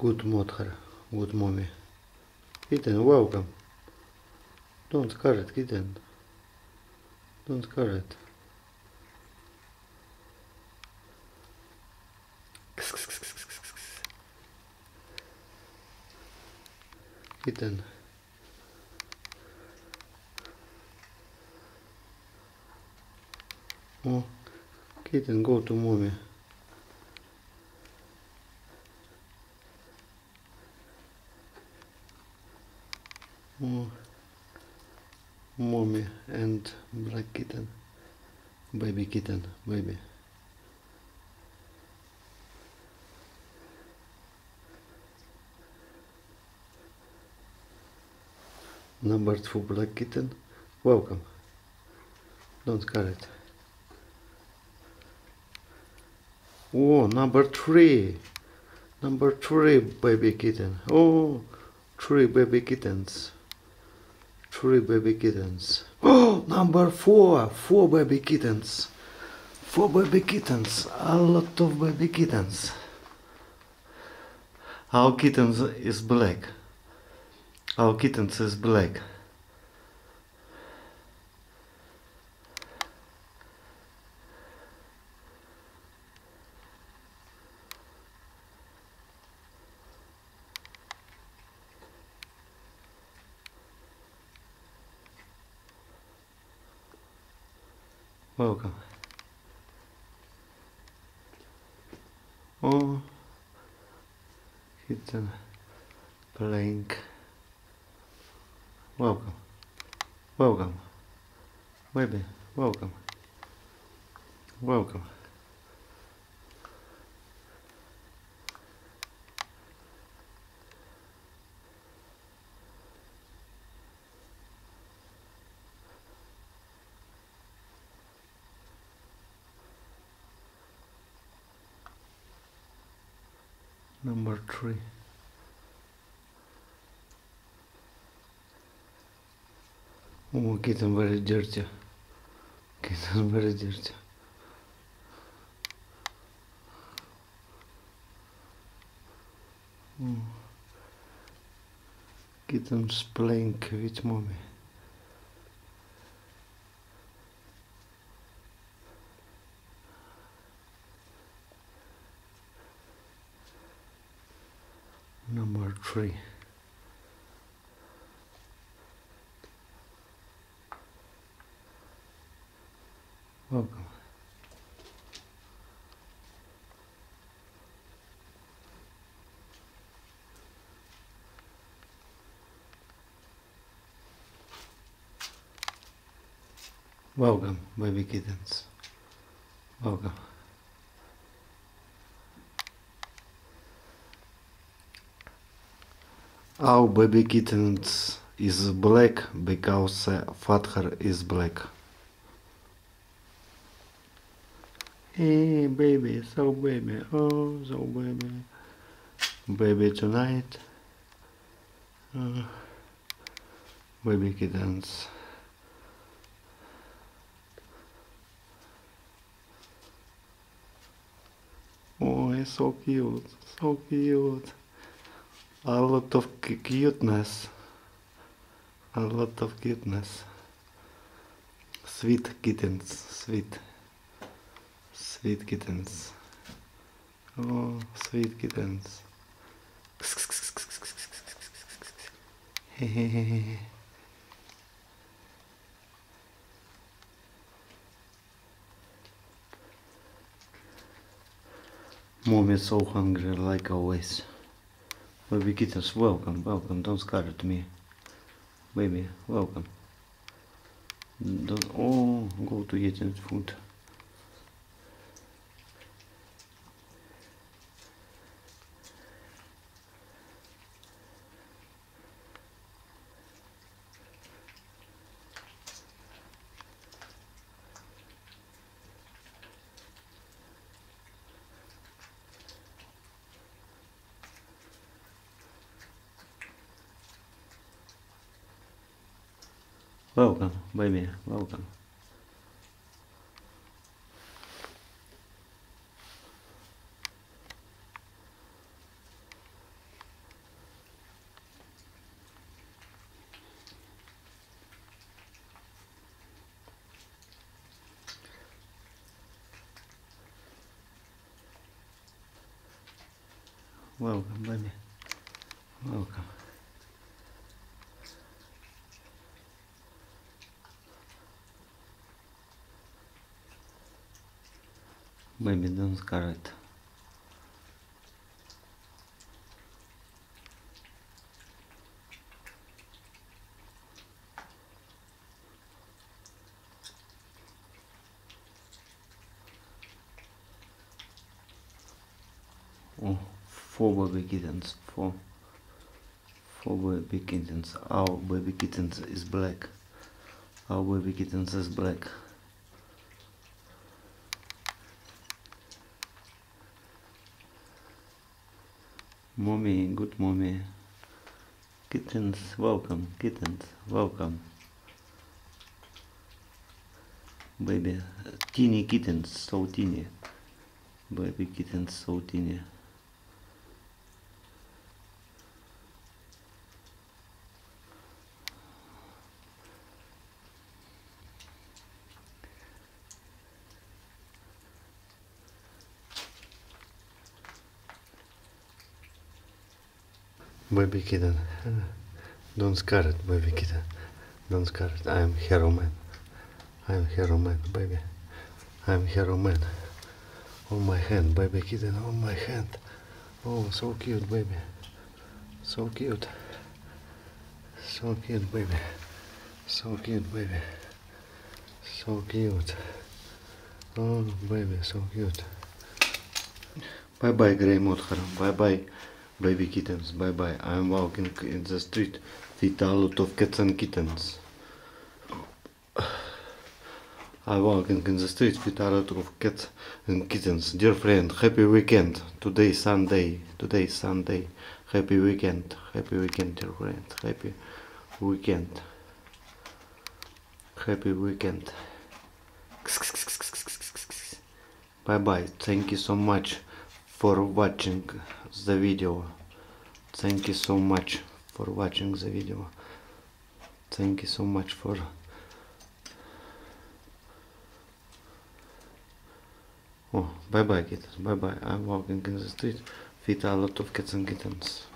Good mother, good mommy. Kitten, welcome. Don't scare it, kitten. Don't scare it. Kitten. Oh, kitten, go to mommy. Oh, mommy and black kitten. Baby kitten, baby. Number 2 black kitten. Welcome. Don't scare it. Oh, number 3. Number 3 baby kitten. Oh, 3 baby kittens. 3 baby kittens. Oh, number 4. 4 baby kittens. 4 baby kittens. A lot of baby kittens. Our kittens is black. Our kittens is black. Welcome. Oh, kitten playing. Welcome. Welcome. Baby, welcome. Welcome. Number 3. Oh, kitten very dirty. Kitten very dirty. Oh. Kitten's playing with mommy. Number 3. Welcome. Welcome, baby kittens. Welcome. Our baby kittens is black because father is black. Hey baby, so baby, oh so baby, baby tonight, baby kittens. Oh, it's so cute, so cute. A lot of cuteness, a lot of cuteness. Sweet kittens, sweet. Sweet kittens. Oh, sweet kittens. Mom is so hungry, like always. Baby kittens, welcome, welcome. Don't scare at me. Baby, welcome. Don't, oh, go to eating food. Welcome, baby, welcome. Welcome, baby. Welcome. Baby, don't scare it. Oh, 4 baby kittens. Four baby kittens. Our baby kittens is black. Our baby kittens is black. Mommy, good mommy. Kittens, welcome. Kittens, welcome. Baby, teeny kittens, so teeny. Baby kittens, so teeny. Baby kitten, don't scare it, baby kitten. Don't scare it. I am hero man. I am hero man, baby. I am hero man. On my hand, baby kitten, on my hand. Oh, so cute, baby. So cute. So cute, baby. So cute, baby. So cute. Oh, baby, so cute. Bye bye, Grey Motharam. Bye bye, baby kittens. Bye bye. I am walking in the street with a lot of cats and kittens. I'm walking in the street with a lot of cats and kittens. Dear friend, happy weekend. Today Sunday. Today Sunday. Happy weekend. Happy weekend, dear friend. Happy weekend. Happy weekend. Bye bye. Thank you so much for watching the video. Thank you so much for watching the video. Thank you so much for oh, bye bye kittens, bye bye. I'm walking in the street with a lot of cats and kittens.